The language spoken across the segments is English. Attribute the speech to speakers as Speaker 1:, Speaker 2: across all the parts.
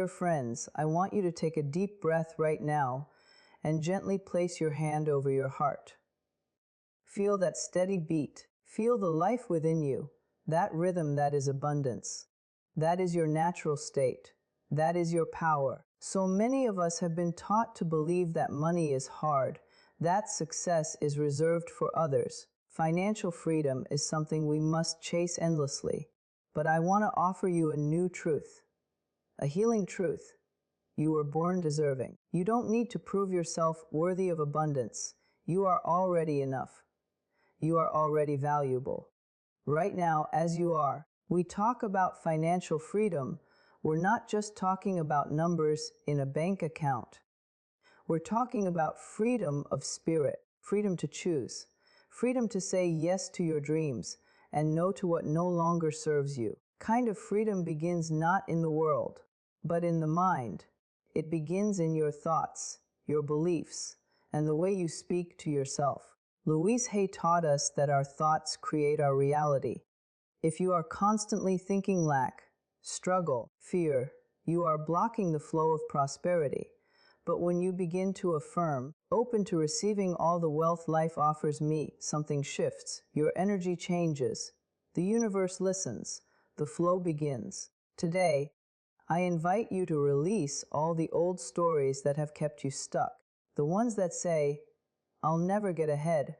Speaker 1: Dear friends, I want you to take a deep breath right now and gently place your hand over your heart. Feel that steady beat. Feel the life within you, that rhythm that is abundance. That is your natural state. That is your power. So many of us have been taught to believe that money is hard, that success is reserved for others. Financial freedom is something we must chase endlessly. But I want to offer you a new truth. A healing truth. You were born deserving. You don't need to prove yourself worthy of abundance. You are already enough. You are already valuable. Right now, as you are, we talk about financial freedom. We're not just talking about numbers in a bank account. We're talking about freedom of spirit, freedom to choose, freedom to say yes to your dreams and no to what no longer serves you. Kind of freedom begins not in the world, but in the mind. It begins in your thoughts, your beliefs, and the way you speak to yourself. Louise Hay taught us that our thoughts create our reality. If you are constantly thinking lack, struggle, fear, you are blocking the flow of prosperity. But when you begin to affirm, open to receiving all the wealth life offers me, something shifts, your energy changes. The universe listens, the flow begins. Today, I invite you to release all the old stories that have kept you stuck. The ones that say, I'll never get ahead.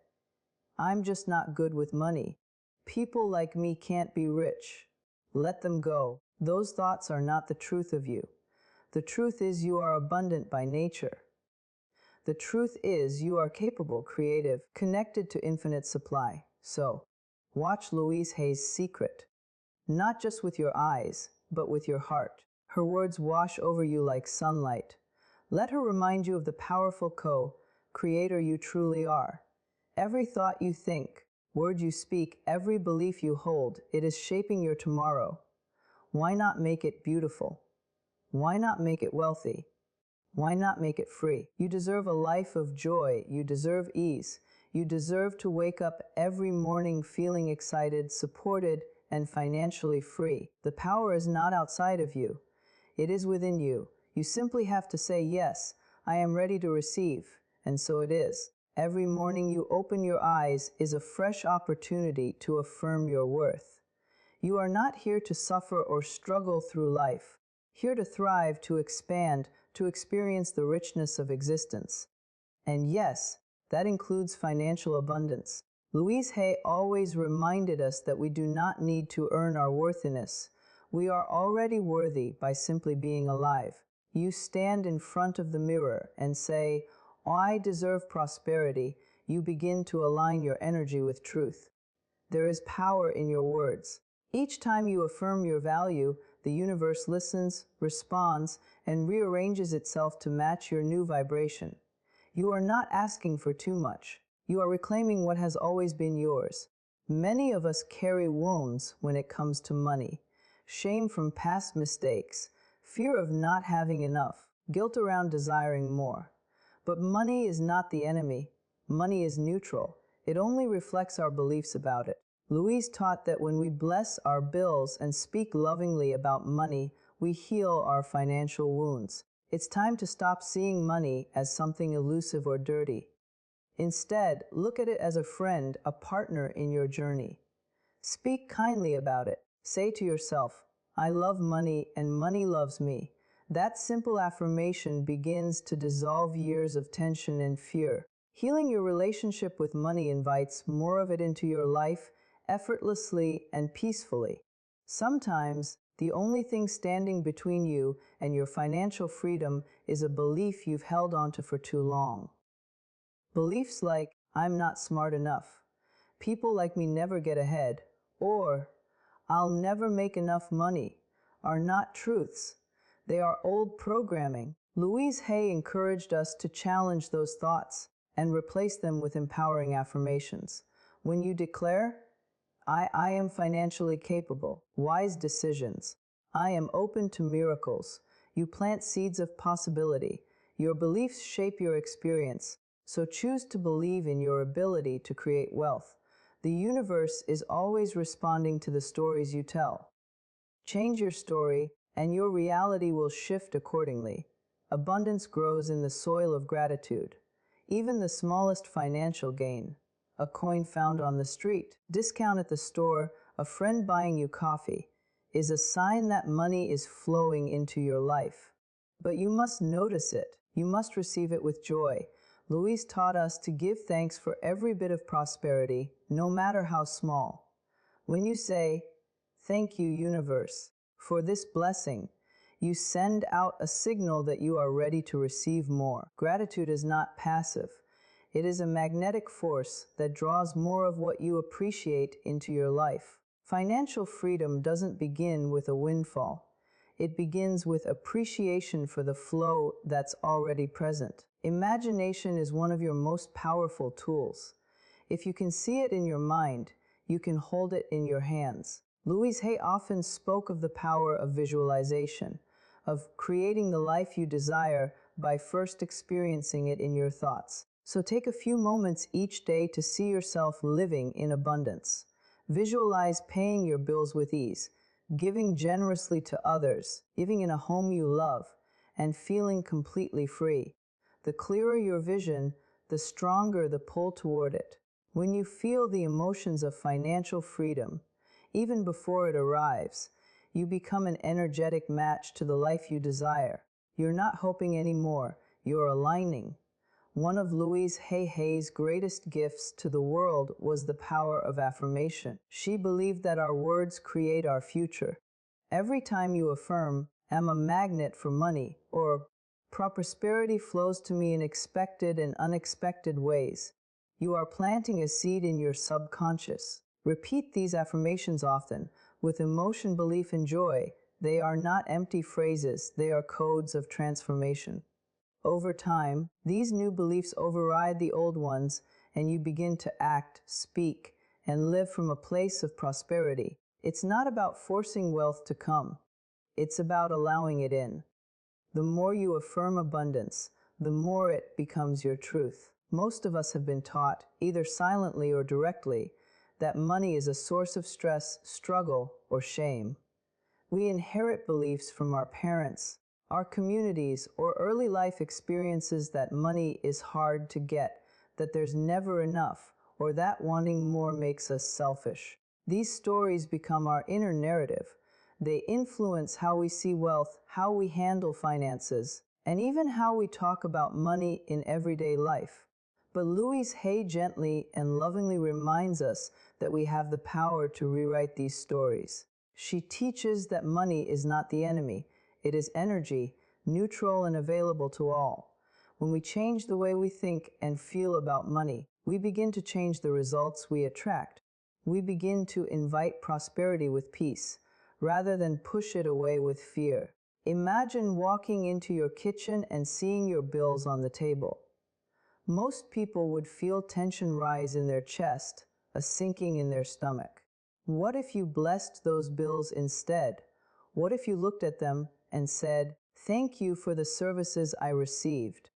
Speaker 1: I'm just not good with money. People like me can't be rich. Let them go. Those thoughts are not the truth of you. The truth is you are abundant by nature. The truth is you are capable, creative, connected to infinite supply. So, watch Louise Hay's secret. Not just with your eyes, but with your heart. Her words wash over you like sunlight. Let her remind you of the powerful co-creator you truly are. Every thought you think, word you speak, every belief you hold, it is shaping your tomorrow. Why not make it beautiful? Why not make it wealthy? Why not make it free? You deserve a life of joy. You deserve ease. You deserve to wake up every morning feeling excited, supported, and financially free. The power is not outside of you. It is within you. You simply have to say, yes, I am ready to receive. And so it is. Every morning you open your eyes is a fresh opportunity to affirm your worth. You are not here to suffer or struggle through life. Here to thrive, to expand, to experience the richness of existence. And yes, that includes financial abundance. Louise Hay always reminded us that we do not need to earn our worthiness. We are already worthy by simply being alive. You stand in front of the mirror and say, I deserve prosperity. You begin to align your energy with truth. There is power in your words. Each time you affirm your value, the universe listens, responds, and rearranges itself to match your new vibration. You are not asking for too much. You are reclaiming what has always been yours. Many of us carry wounds when it comes to money. Shame from past mistakes, fear of not having enough, guilt around desiring more. But money is not the enemy. Money is neutral. It only reflects our beliefs about it. Louise taught that when we bless our bills and speak lovingly about money, we heal our financial wounds. It's time to stop seeing money as something elusive or dirty. Instead, look at it as a friend, a partner in your journey. Speak kindly about it. Say to yourself, I love money and money loves me. That simple affirmation begins to dissolve years of tension and fear. Healing your relationship with money invites more of it into your life, effortlessly and peacefully. Sometimes, the only thing standing between you and your financial freedom is a belief you've held onto for too long. Beliefs like, I'm not smart enough, people like me never get ahead, or I'll never make enough money, are not truths. They are old programming. Louise Hay encouraged us to challenge those thoughts and replace them with empowering affirmations. When you declare, I am financially capable, wise decisions. I am open to miracles. You plant seeds of possibility. Your beliefs shape your experience. So choose to believe in your ability to create wealth. The universe is always responding to the stories you tell. Change your story and your reality will shift accordingly. Abundance grows in the soil of gratitude. Even the smallest financial gain, a coin found on the street, discount at the store, a friend buying you coffee, is a sign that money is flowing into your life. But you must notice it. You must receive it with joy. Louise taught us to give thanks for every bit of prosperity, no matter how small. When you say, "Thank you, universe, for this blessing," you send out a signal that you are ready to receive more. Gratitude is not passive. It is a magnetic force that draws more of what you appreciate into your life. Financial freedom doesn't begin with a windfall. It begins with appreciation for the flow that's already present. Imagination is one of your most powerful tools. If you can see it in your mind, you can hold it in your hands. Louise Hay often spoke of the power of visualization, of creating the life you desire by first experiencing it in your thoughts. So take a few moments each day to see yourself living in abundance. Visualize paying your bills with ease, giving generously to others, living in a home you love, and feeling completely free. The clearer your vision, the stronger the pull toward it. When you feel the emotions of financial freedom, even before it arrives, you become an energetic match to the life you desire. You're not hoping anymore, you're aligning. One of Louise Hay's greatest gifts to the world was the power of affirmation. She believed that our words create our future. Every time you affirm, "I'm a magnet for money," or "prosperity flows to me in expected and unexpected ways," you are planting a seed in your subconscious. Repeat these affirmations often, with emotion, belief, and joy. They are not empty phrases, they are codes of transformation. Over time, these new beliefs override the old ones, and you begin to act, speak, and live from a place of prosperity. It's not about forcing wealth to come. It's about allowing it in. The more you affirm abundance, the more it becomes your truth. Most of us have been taught, either silently or directly, that money is a source of stress, struggle, or shame. We inherit beliefs from our parents, our communities, or early life experiences that money is hard to get, that there's never enough, or that wanting more makes us selfish. These stories become our inner narrative. They influence how we see wealth, how we handle finances, and even how we talk about money in everyday life. But Louise Hay gently and lovingly reminds us that we have the power to rewrite these stories. She teaches that money is not the enemy. It is energy, neutral and available to all. When we change the way we think and feel about money, we begin to change the results we attract. We begin to invite prosperity with peace, rather than push it away with fear. Imagine walking into your kitchen and seeing your bills on the table. Most people would feel tension rise in their chest, a sinking in their stomach. What if you blessed those bills instead? What if you looked at them and said, "Thank you for the services I received.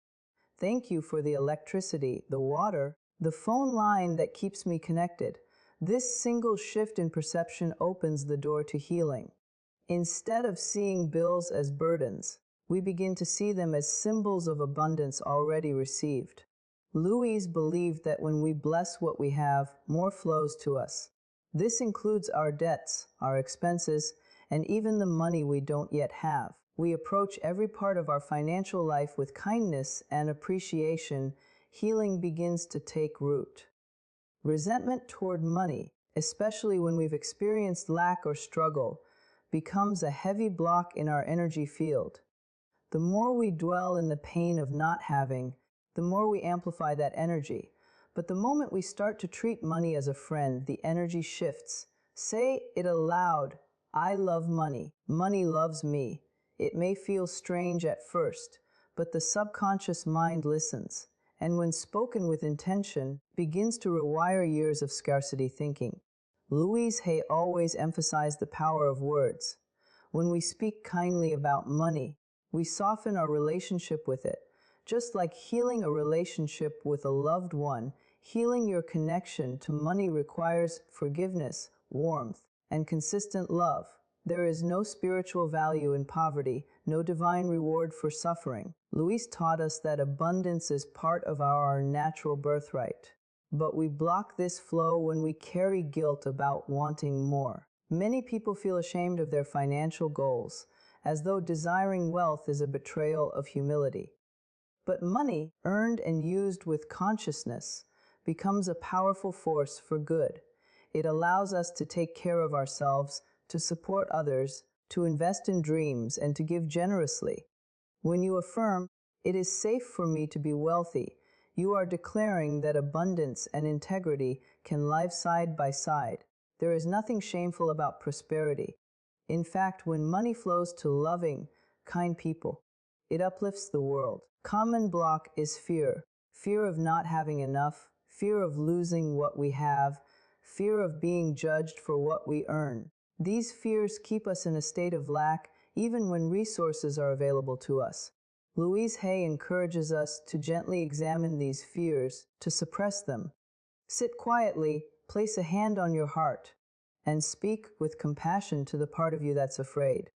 Speaker 1: Thank you for the electricity, the water, the phone line that keeps me connected." This single shift in perception opens the door to healing. Instead of seeing bills as burdens, we begin to see them as symbols of abundance already received. Louise believed that when we bless what we have, more flows to us. This includes our debts, our expenses, and even the money we don't yet have. We approach every part of our financial life with kindness and appreciation. Healing begins to take root. Resentment toward money, especially when we've experienced lack or struggle, becomes a heavy block in our energy field. The more we dwell in the pain of not having, the more we amplify that energy. But the moment we start to treat money as a friend, the energy shifts. Say it aloud: "I love money. Money loves me." It may feel strange at first, but the subconscious mind listens, and when spoken with intention, begins to rewire years of scarcity thinking. Louise Hay always emphasized the power of words. When we speak kindly about money, we soften our relationship with it. Just like healing a relationship with a loved one, healing your connection to money requires forgiveness, warmth, and consistent love. There is no spiritual value in poverty, no divine reward for suffering. Louise taught us that abundance is part of our natural birthright. But we block this flow when we carry guilt about wanting more. Many people feel ashamed of their financial goals, as though desiring wealth is a betrayal of humility. But money, earned and used with consciousness, becomes a powerful force for good. It allows us to take care of ourselves, to support others, to invest in dreams, and to give generously. When you affirm, "It is safe for me to be wealthy," you are declaring that abundance and integrity can live side by side. There is nothing shameful about prosperity. In fact, when money flows to loving, kind people, it uplifts the world. Common block is fear. Fear of not having enough, fear of losing what we have, fear of being judged for what we earn. These fears keep us in a state of lack even when resources are available to us. Louise Hay encourages us to gently examine these fears, to suppress them. Sit quietly, place a hand on your heart, and speak with compassion to the part of you that's afraid.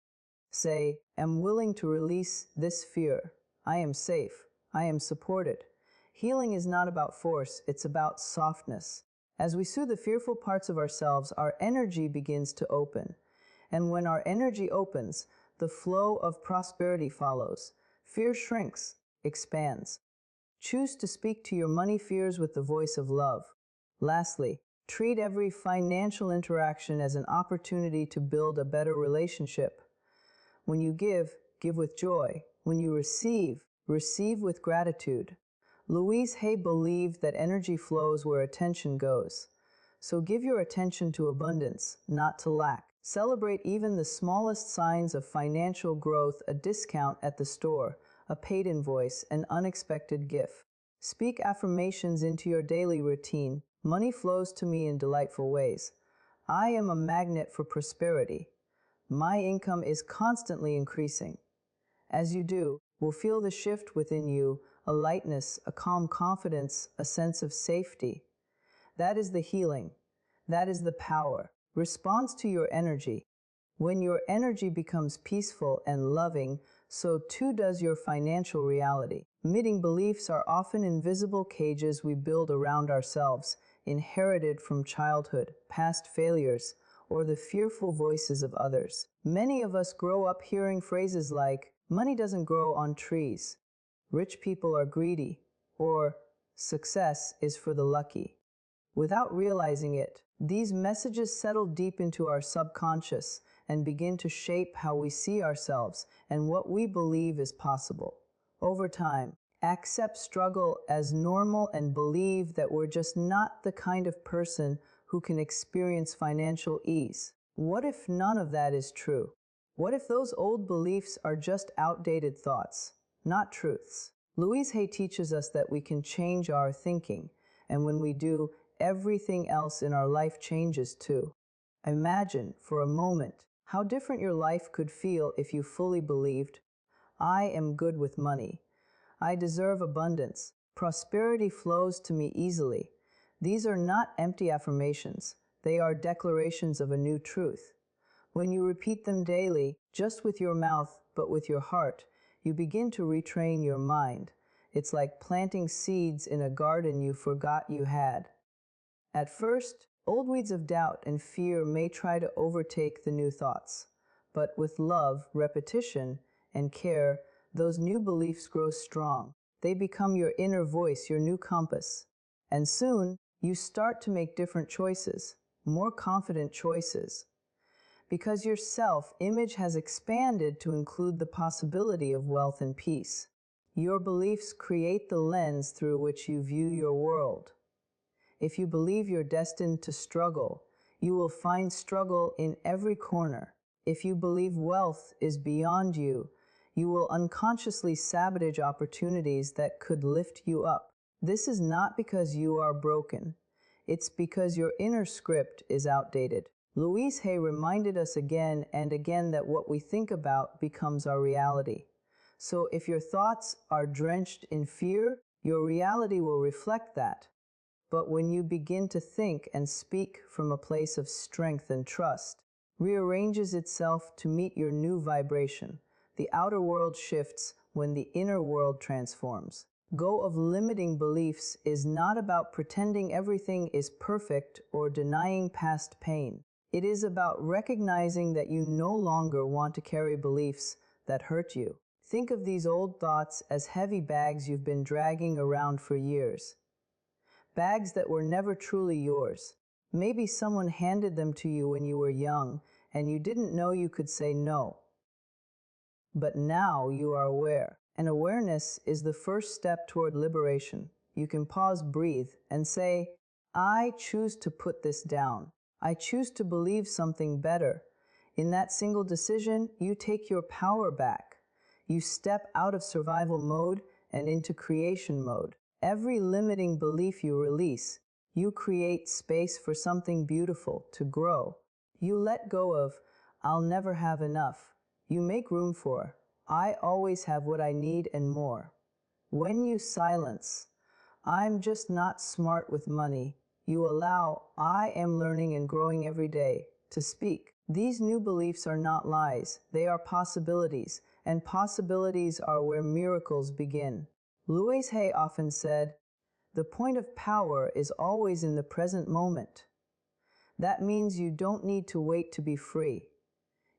Speaker 1: Say, "I'm willing to release this fear. I am safe. I am supported." Healing is not about force, it's about softness. As we soothe the fearful parts of ourselves, our energy begins to open. And when our energy opens, the flow of prosperity follows. Fear shrinks, expands. Choose to speak to your money fears with the voice of love. Lastly, treat every financial interaction as an opportunity to build a better relationship. When you give, give with joy. When you receive, receive with gratitude. Louise Hay believed that energy flows where attention goes. So give your attention to abundance, not to lack. Celebrate even the smallest signs of financial growth: a discount at the store, a paid invoice, an unexpected gift. Speak affirmations into your daily routine. Money flows to me in delightful ways. I am a magnet for prosperity. My income is constantly increasing. As you do, will feel the shift within you, a lightness, a calm confidence, a sense of safety. That is the healing. That is the power. Response to your energy. When your energy becomes peaceful and loving, so too does your financial reality. Limiting beliefs are often invisible cages we build around ourselves, inherited from childhood, past failures, or the fearful voices of others. Many of us grow up hearing phrases like, "Money doesn't grow on trees," "Rich people are greedy," or "Success is for the lucky." Without realizing it, these messages settle deep into our subconscious and begin to shape how we see ourselves and what we believe is possible. Over time, accept struggle as normal and believe that we're just not the kind of person who can experience financial ease. What if none of that is true? What if those old beliefs are just outdated thoughts, not truths? Louise Hay teaches us that we can change our thinking, and when we do, everything else in our life changes too. Imagine, for a moment, how different your life could feel if you fully believed, "I am good with money. I deserve abundance. Prosperity flows to me easily." These are not empty affirmations. They are declarations of a new truth. When you repeat them daily, just with your mouth, but with your heart, you begin to retrain your mind. It's like planting seeds in a garden you forgot you had. At first, old weeds of doubt and fear may try to overtake the new thoughts. But with love, repetition, and care, those new beliefs grow strong. They become your inner voice, your new compass. And soon, you start to make different choices, more confident choices. Because your self-image has expanded to include the possibility of wealth and peace. Your beliefs create the lens through which you view your world. If you believe you're destined to struggle, you will find struggle in every corner. If you believe wealth is beyond you, you will unconsciously sabotage opportunities that could lift you up. This is not because you are broken. It's because your inner script is outdated. Louise Hay reminded us again and again that what we think about becomes our reality. So if your thoughts are drenched in fear, your reality will reflect that. But when you begin to think and speak from a place of strength and trust, rearranges itself to meet your new vibration. The outer world shifts when the inner world transforms. Go of limiting beliefs is not about pretending everything is perfect or denying past pain. It is about recognizing that you no longer want to carry beliefs that hurt you. Think of these old thoughts as heavy bags you've been dragging around for years. Bags that were never truly yours. Maybe someone handed them to you when you were young and you didn't know you could say no. But now you are aware. And awareness is the first step toward liberation. You can pause, breathe, and say, I choose to put this down. I choose to believe something better. In that single decision, you take your power back. You step out of survival mode and into creation mode. Every limiting belief you release, you create space for something beautiful to grow. You let go of, I'll never have enough. You make room for, I always have what I need and more. When you silence, I'm just not smart with money, you allow, I am learning and growing every day, to speak. These new beliefs are not lies, they are possibilities, and possibilities are where miracles begin. Louise Hay often said, the point of power is always in the present moment. That means you don't need to wait to be free.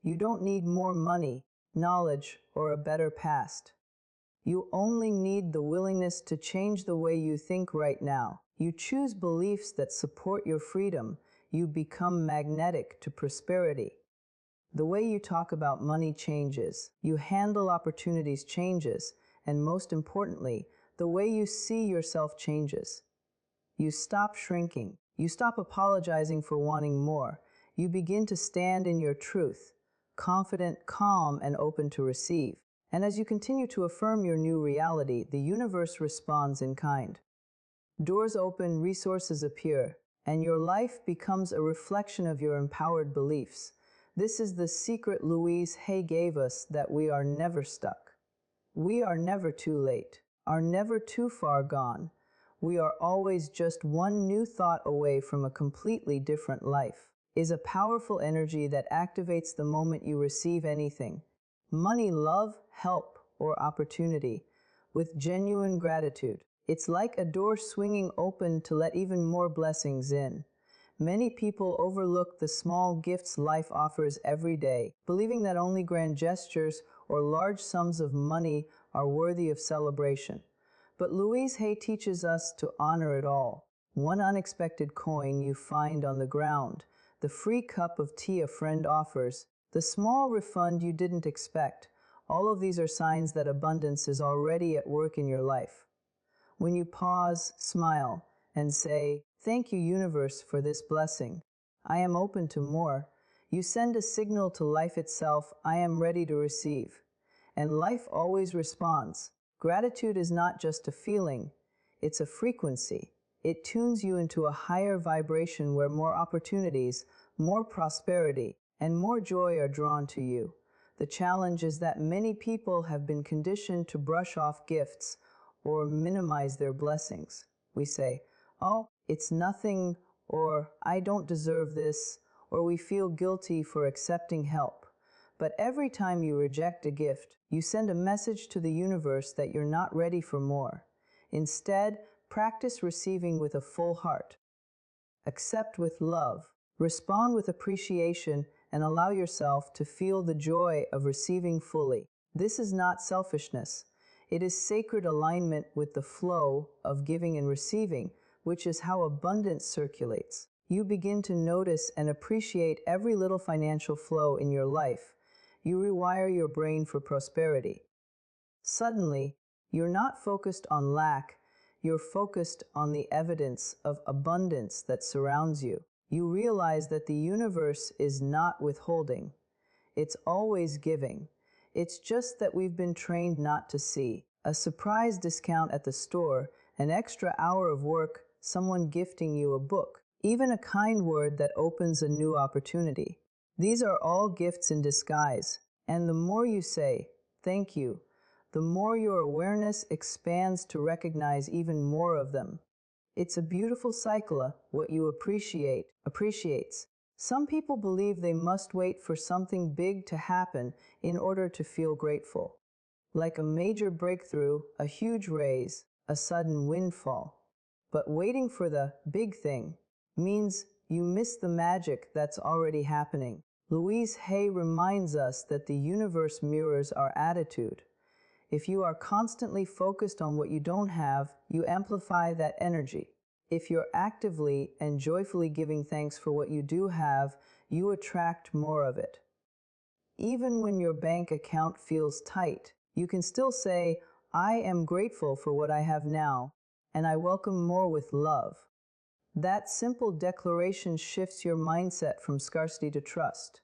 Speaker 1: You don't need more money, knowledge, or a better past. You only need the willingness to change the way you think right now. You choose beliefs that support your freedom. You become magnetic to prosperity. The way you talk about money changes. You handle opportunities changes. And most importantly, the way you see yourself changes. You stop shrinking. You stop apologizing for wanting more. You begin to stand in your truth, confident, calm, and open to receive. And as you continue to affirm your new reality, the universe responds in kind. Doors open, resources appear, and your life becomes a reflection of your empowered beliefs. This is the secret Louise Hay gave us, that we are never stuck. We are never too late, are never too far gone. We are always just one new thought away from a completely different life. Is a powerful energy that activates the moment you receive anything. Money, love, help, or opportunity. With genuine gratitude. It's like a door swinging open to let even more blessings in. Many people overlook the small gifts life offers every day, believing that only grand gestures or large sums of money are worthy of celebration. But Louise Hay teaches us to honor it all. One unexpected coin you find on the ground, the free cup of tea a friend offers, the small refund you didn't expect. All of these are signs that abundance is already at work in your life. When you pause, smile, and say, thank you, universe, for this blessing. I am open to more. You send a signal to life itself, I am ready to receive. And life always responds. Gratitude is not just a feeling, it's a frequency. It tunes you into a higher vibration where more opportunities, more prosperity, and more joy are drawn to you. The challenge is that many people have been conditioned to brush off gifts or minimize their blessings. We say, oh, it's nothing, or I don't deserve this, or we feel guilty for accepting help. But every time you reject a gift, you send a message to the universe that you're not ready for more. Instead, practice receiving with a full heart. Accept with love. Respond with appreciation and allow yourself to feel the joy of receiving fully. This is not selfishness. It is sacred alignment with the flow of giving and receiving, which is how abundance circulates. You begin to notice and appreciate every little financial flow in your life. You rewire your brain for prosperity. Suddenly, you're not focused on lack, you're focused on the evidence of abundance that surrounds you. You realize that the universe is not withholding. It's always giving. It's just that we've been trained not to see. A surprise discount at the store, an extra hour of work, someone gifting you a book, even a kind word that opens a new opportunity. These are all gifts in disguise, and the more you say, thank you, the more your awareness expands to recognize even more of them. It's a beautiful cycle. What you appreciates. Some people believe they must wait for something big to happen in order to feel grateful, like a major breakthrough, a huge raise, a sudden windfall. But waiting for the big thing means you miss the magic that's already happening. Louise Hay reminds us that the universe mirrors our attitude. If you are constantly focused on what you don't have, you amplify that energy. If you're actively and joyfully giving thanks for what you do have, you attract more of it. Even when your bank account feels tight, you can still say, I am grateful for what I have now, and I welcome more with love. That simple declaration shifts your mindset from scarcity to trust.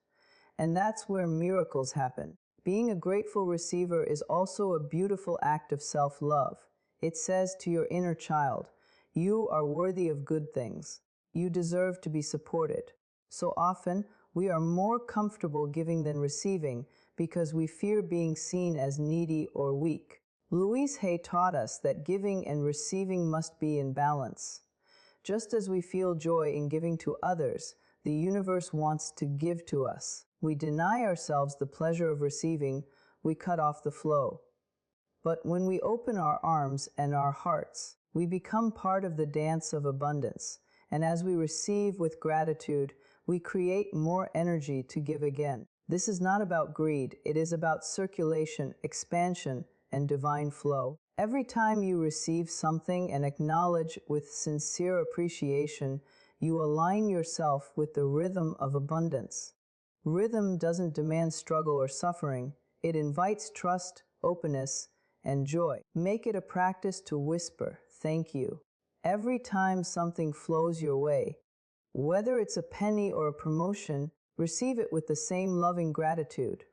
Speaker 1: And that's where miracles happen. Being a grateful receiver is also a beautiful act of self-love. It says to your inner child, you are worthy of good things. You deserve to be supported. So often, we are more comfortable giving than receiving because we fear being seen as needy or weak. Louise Hay taught us that giving and receiving must be in balance. Just as we feel joy in giving to others, the universe wants to give to us. We deny ourselves the pleasure of receiving, we cut off the flow. But when we open our arms and our hearts, we become part of the dance of abundance. And as we receive with gratitude, we create more energy to give again. This is not about greed, it is about circulation, expansion, and divine flow. Every time you receive something and acknowledge with sincere appreciation, you align yourself with the rhythm of abundance. Rhythm doesn't demand struggle or suffering. It invites trust, openness, and joy. Make it a practice to whisper, thank you, every time something flows your way. Whether it's a penny or a promotion, receive it with the same loving gratitude.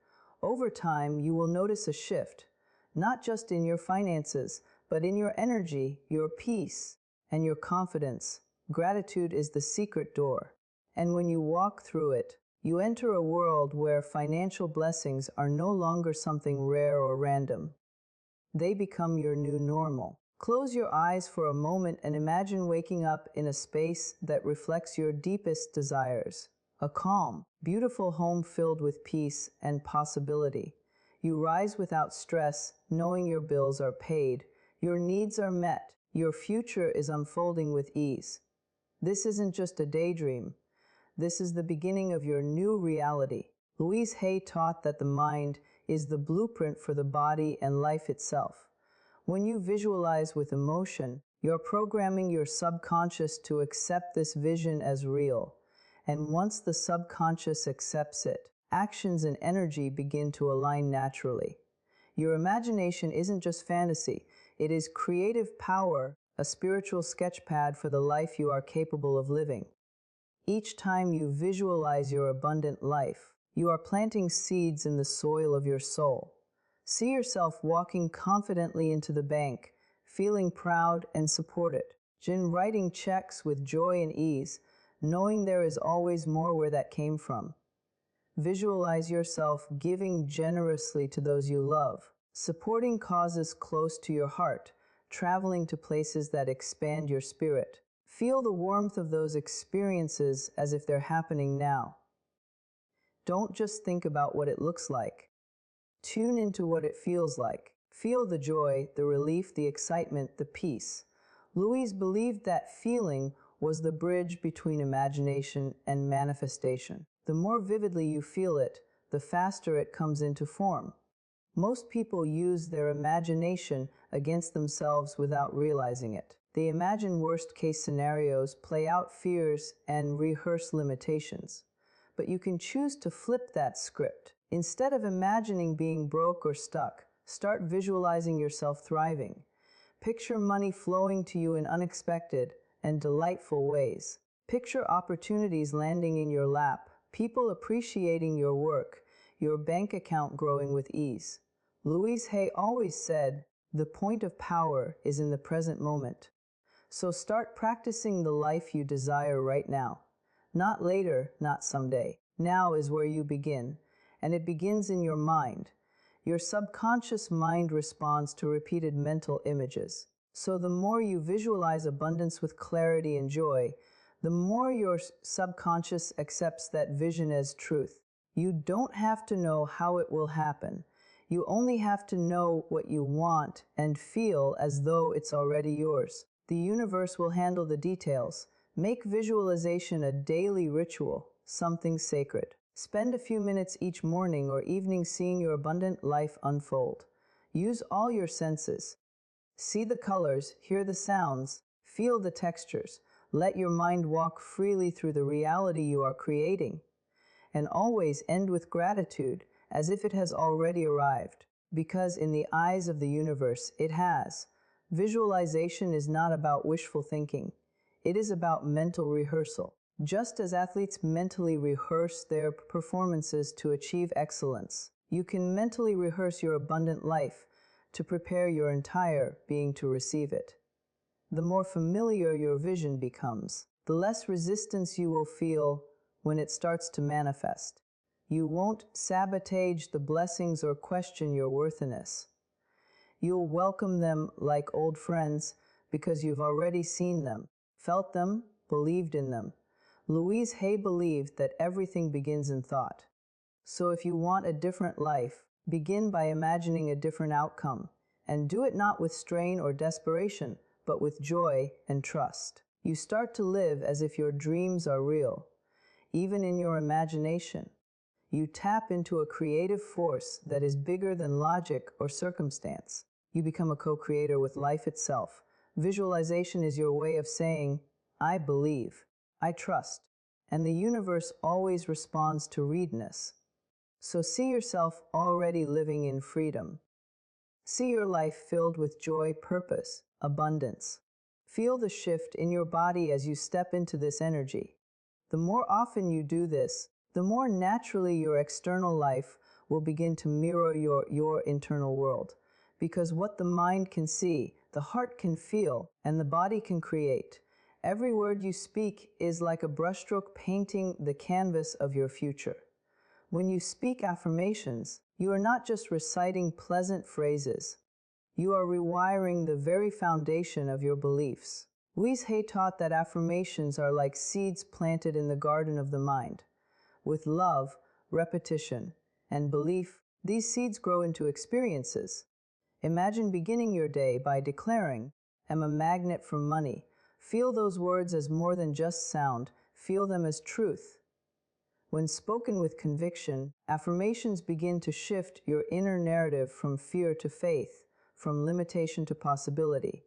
Speaker 1: Over time, you will notice a shift, not just in your finances, but in your energy, your peace, and your confidence. Gratitude is the secret door. And when you walk through it, you enter a world where financial blessings are no longer something rare or random. They become your new normal. Close your eyes for a moment and imagine waking up in a space that reflects your deepest desires. A calm, beautiful home filled with peace and possibility. You rise without stress, knowing your bills are paid, your needs are met, your future is unfolding with ease. This isn't just a daydream. This is the beginning of your new reality. Louise Hay taught that the mind is the blueprint for the body and life itself. When you visualize with emotion, you're programming your subconscious to accept this vision as real. And once the subconscious accepts it, actions and energy begin to align naturally. Your imagination isn't just fantasy, it is creative power, a spiritual sketchpad for the life you are capable of living. Each time you visualize your abundant life, you are planting seeds in the soil of your soul. See yourself walking confidently into the bank, feeling proud and supported. Writing checks with joy and ease, knowing there is always more where that came from. Visualize yourself giving generously to those you love, supporting causes close to your heart, traveling to places that expand your spirit. Feel the warmth of those experiences as if they're happening now. Don't just think about what it looks like. Tune into what it feels like. Feel the joy, the relief, the excitement, the peace. Louise believed that feeling was the bridge between imagination and manifestation. The more vividly you feel it, the faster it comes into form. Most people use their imagination against themselves without realizing it. They imagine worst-case scenarios, play out fears, and rehearse limitations. But you can choose to flip that script. Instead of imagining being broke or stuck, start visualizing yourself thriving. Picture money flowing to you in unexpected and delightful ways. Picture opportunities landing in your lap, people appreciating your work, your bank account growing with ease. Louise Hay always said, the point of power is in the present moment. So start practicing the life you desire right now. Not later, not someday. Now is where you begin, and it begins in your mind. Your subconscious mind responds to repeated mental images. So the more you visualize abundance with clarity and joy, the more your subconscious accepts that vision as truth. You don't have to know how it will happen. You only have to know what you want and feel as though it's already yours. The universe will handle the details. Make visualization a daily ritual, something sacred. Spend a few minutes each morning or evening seeing your abundant life unfold. Use all your senses. See the colors, hear the sounds, feel the textures. Let your mind walk freely through the reality you are creating. And always end with gratitude, as if it has already arrived. Because in the eyes of the universe, it has. Visualization is not about wishful thinking. It is about mental rehearsal. Just as athletes mentally rehearse their performances to achieve excellence, you can mentally rehearse your abundant life to prepare your entire being to receive it. The more familiar your vision becomes, the less resistance you will feel when it starts to manifest. You won't sabotage the blessings or question your worthiness. You'll welcome them like old friends because you've already seen them, felt them, believed in them. Louise Hay believed that everything begins in thought. So if you want a different life, begin by imagining a different outcome, and do it not with strain or desperation, but with joy and trust. You start to live as if your dreams are real, even in your imagination. You tap into a creative force that is bigger than logic or circumstance. You become a co-creator with life itself. Visualization is your way of saying, I believe, I trust, and the universe always responds to readiness. So see yourself already living in freedom. See your life filled with joy, purpose, abundance. Feel the shift in your body as you step into this energy. The more often you do this, the more naturally your external life will begin to mirror your internal world. Because what the mind can see, the heart can feel, and the body can create. Every word you speak is like a brushstroke painting the canvas of your future. When you speak affirmations, you are not just reciting pleasant phrases. You are rewiring the very foundation of your beliefs. Louise Hay taught that affirmations are like seeds planted in the garden of the mind. With love, repetition, and belief, these seeds grow into experiences. Imagine beginning your day by declaring, I'm a magnet for money. Feel those words as more than just sound. Feel them as truth. When spoken with conviction, affirmations begin to shift your inner narrative from fear to faith, from limitation to possibility.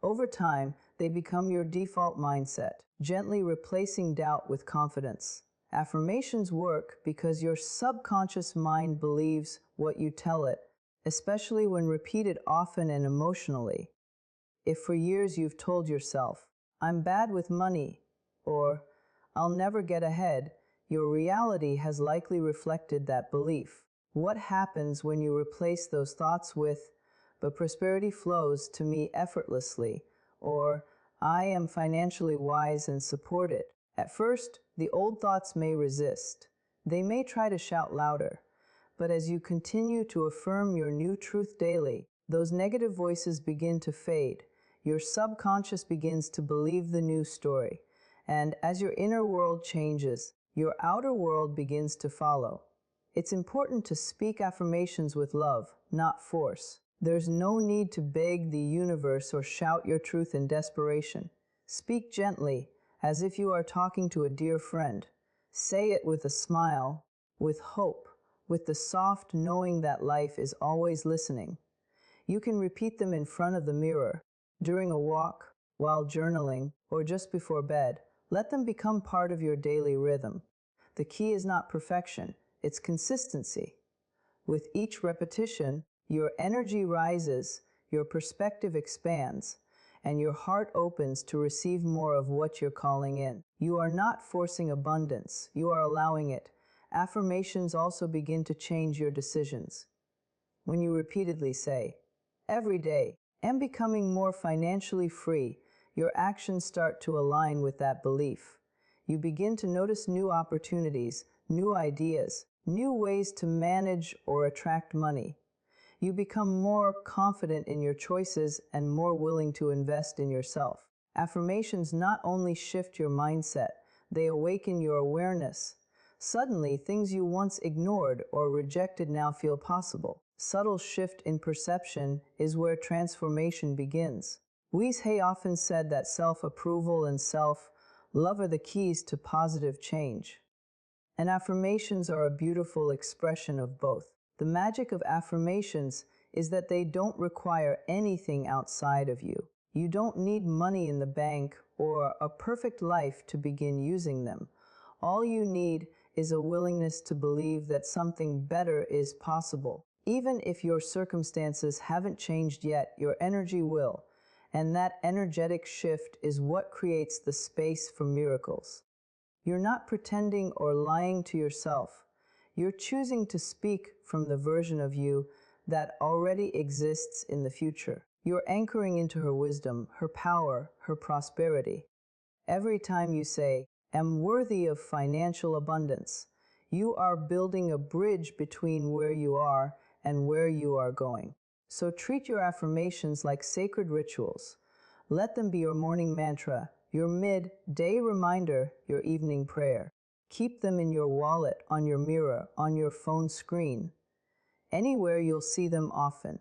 Speaker 1: Over time, they become your default mindset, gently replacing doubt with confidence. Affirmations work because your subconscious mind believes what you tell it, especially when repeated often and emotionally. If for years you've told yourself, I'm bad with money, or I'll never get ahead, your reality has likely reflected that belief. What happens when you replace those thoughts with, but prosperity flows to me effortlessly, or I am financially wise and supported? At first, the old thoughts may resist. They may try to shout louder. But as you continue to affirm your new truth daily, those negative voices begin to fade. Your subconscious begins to believe the new story. And as your inner world changes, your outer world begins to follow. It's important to speak affirmations with love, not force. There's no need to beg the universe or shout your truth in desperation. Speak gently, as if you are talking to a dear friend. Say it with a smile, with hope, with the soft knowing that life is always listening. You can repeat them in front of the mirror, during a walk, while journaling, or just before bed. Let them become part of your daily rhythm. The key is not perfection, it's consistency. With each repetition, your energy rises, your perspective expands, and your heart opens to receive more of what you're calling in. You are not forcing abundance, you are allowing it. Affirmations also begin to change your decisions. When you repeatedly say, every day, I'm becoming more financially free, your actions start to align with that belief. You begin to notice new opportunities, new ideas, new ways to manage or attract money. You become more confident in your choices and more willing to invest in yourself. Affirmations not only shift your mindset, they awaken your awareness. Suddenly, things you once ignored or rejected now feel possible. Subtle shift in perception is where transformation begins. Louise Hay often said that self-approval and self-love are the keys to positive change. And affirmations are a beautiful expression of both. The magic of affirmations is that they don't require anything outside of you. You don't need money in the bank or a perfect life to begin using them. All you need is a willingness to believe that something better is possible. Even if your circumstances haven't changed yet, your energy will. And that energetic shift is what creates the space for miracles. You're not pretending or lying to yourself. You're choosing to speak from the version of you that already exists in the future. You're anchoring into her wisdom, her power, her prosperity. Every time you say, "am worthy of financial abundance," you are building a bridge between where you are and where you are going. So treat your affirmations like sacred rituals. Let them be your morning mantra, your mid-day reminder, your evening prayer. Keep them in your wallet, on your mirror, on your phone screen. Anywhere you'll see them often.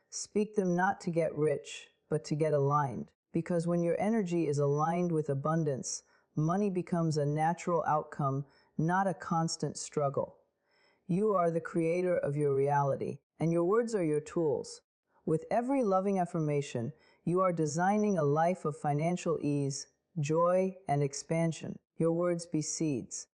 Speaker 1: Speak them not to get rich, but to get aligned. Because when your energy is aligned with abundance, money becomes a natural outcome, not a constant struggle. You are the creator of your reality, and your words are your tools. With every loving affirmation, you are designing a life of financial ease, joy, and expansion. Your words be seeds.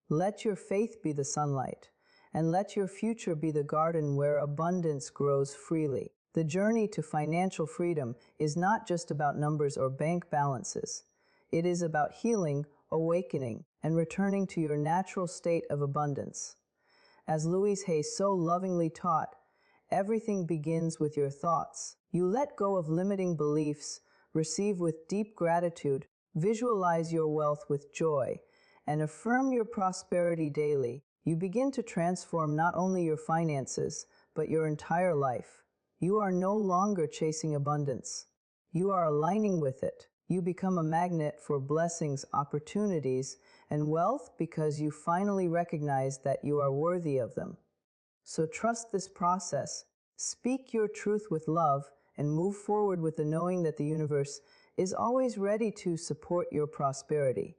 Speaker 1: Let your faith be the sunlight, and let your future be the garden where abundance grows freely. The journey to financial freedom is not just about numbers or bank balances. It is about healing, awakening, and returning to your natural state of abundance. As Louise Hay so lovingly taught, everything begins with your thoughts. You let go of limiting beliefs, receive with deep gratitude, visualize your wealth with joy, and affirm your prosperity daily. You begin to transform not only your finances, but your entire life. You are no longer chasing abundance. You are aligning with it. You become a magnet for blessings, opportunities, and wealth because you finally recognize that you are worthy of them. So trust this process, speak your truth with love, and move forward with the knowing that the universe is always ready to support your prosperity.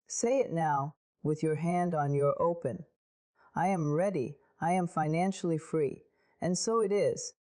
Speaker 1: Say it now, with your hand on your open. I am ready. I am financially free. And so it is.